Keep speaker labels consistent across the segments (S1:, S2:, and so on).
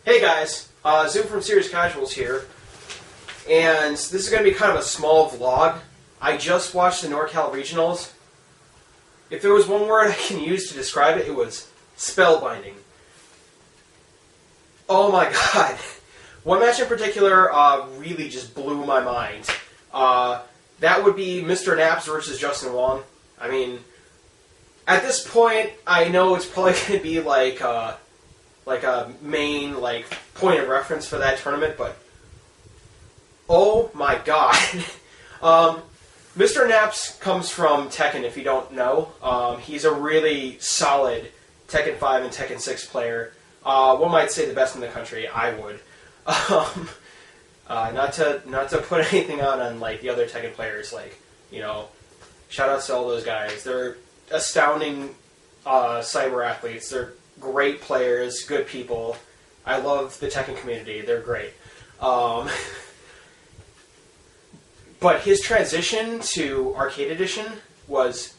S1: Hey guys, Zoom from Serious Casuals here, and this is going to be kind of a small vlog. I just watched the NorCal Regionals. If there was one word I can use to describe it, it was spellbinding. Oh my god. One match in particular really just blew my mind. That would be Mr. Naps versus Justin Wong. I mean, at this point, I know it's probably going to be like a main point of reference for that tournament, but oh my god. Mr. Naps comes from Tekken, if you don't know. He's a really solid Tekken 5 and Tekken 6 player. One might say the best in the country, I would. Not to put anything out on the other Tekken players, shout outs to all those guys. They're astounding cyber athletes. They're great players, good people. I love the Tekken community. They're great. But his transition to Arcade Edition was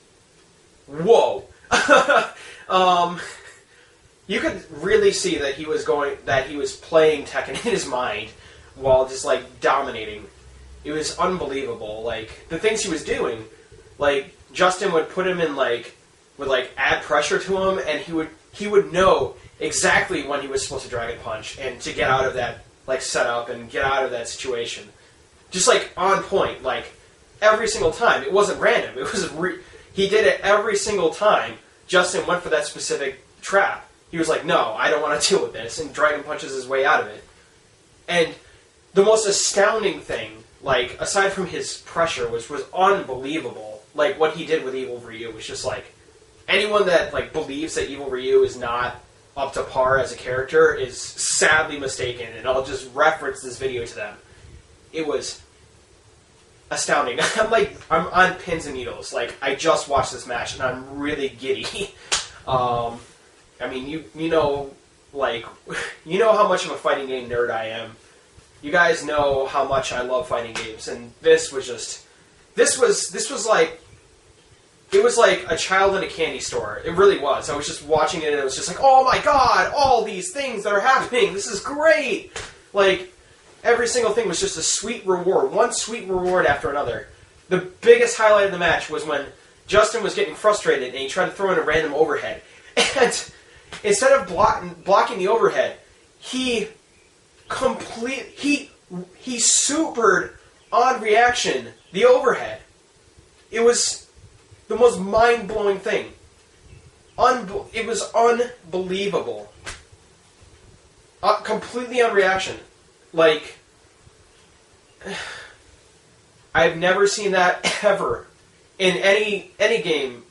S1: whoa. You could really see that he was playing Tekken in his mind while just dominating. It was unbelievable. The things he was doing, Justin would put him in would add pressure to him, and he would know exactly when he was supposed to Dragon Punch and to get out of that setup and get out of that situation. Just on point, every single time. It wasn't random. It was he did it every single time. Justin went for that specific trap. He was like, no, I don't want to deal with this, and Dragon Punches his way out of it. And the most astounding thing, aside from his pressure, was unbelievable. What he did with Evil Ryu was just anyone that believes that Evil Ryu is not up to par as a character is sadly mistaken, and I'll just reference this video to them. It was astounding. I'm on pins and needles. I just watched this match, and I'm really giddy. I mean, you know how much of a fighting game nerd I am. You guys know how much I love fighting games, and this was like a child in a candy store. It really was. I was just watching it, and it was just oh my god, all these things that are happening. This is great. Every single thing was just a sweet reward, one sweet reward after another. The biggest highlight of the match was when Justin was getting frustrated, and he tried to throw in a random overhead, and instead of blocking the overhead, he supered on reaction the overhead. It was the most mind-blowing thing. It was unbelievable. Completely on reaction. I've never seen that ever in any game,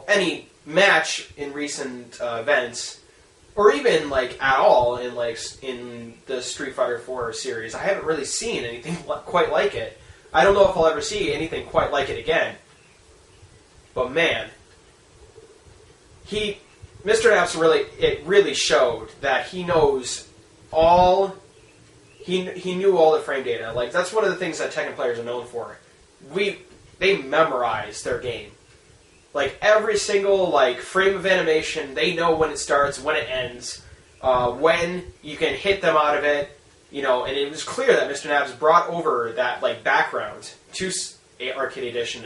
S1: any match in recent events, or even at all in in the Street Fighter 4 series. I haven't really seen anything quite like it. I don't know if I'll ever see anything quite like it again. But man, Mr. Naps really showed that he knows all. He knew all the frame data. That's one of the things that Tekken players are known for. They memorize their game. Every single frame of animation, they know when it starts, when it ends, when you can hit them out of it, and it was clear that Mr. Naps brought over that background to Arcade Edition,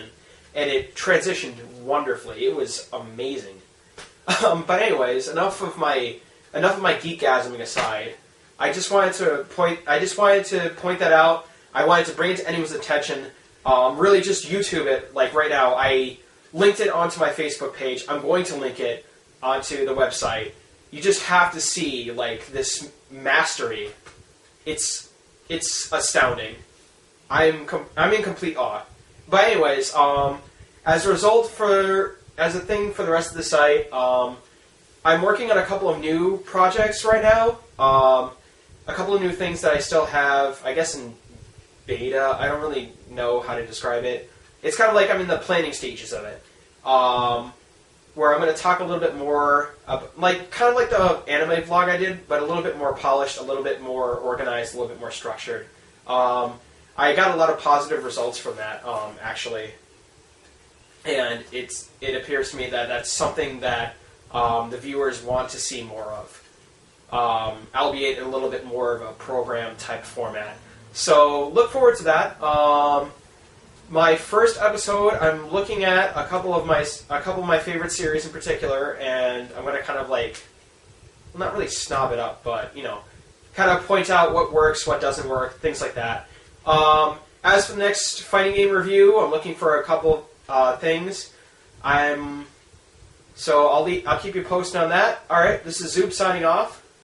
S1: and it transitioned wonderfully. It was amazing. But anyways, enough of my geekgasming aside. I just wanted to point that out. I wanted to bring it to anyone's attention. Really just YouTube it. Right now, I linked it onto my Facebook page. I'm going to link it onto the website. You just have to see this mastery. It's astounding. I'm in complete awe. But anyways, as a thing for the rest of the site, I'm working on a couple of new projects right now. A couple of new things that I still have, I guess, in beta. I don't really know how to describe it. It's kind of I'm in the planning stages of it, where I'm going to talk a little bit more, kind of like the anime vlog I did, but a little bit more polished, a little bit more organized, a little bit more structured. I got a lot of positive results from that, actually, and it appears to me that that's something that the viewers want to see more of. albeit in a little bit more of a program type format. So look forward to that. My first episode, I'm looking at a couple of my favorite series in particular, and I'm going to kind of like, well, not really snob it up, but kind of point out what works, what doesn't work, things like that. As for the next fighting game review, I'm looking for a couple things. So I'll keep you posted on that. All right, this is Zoop signing off.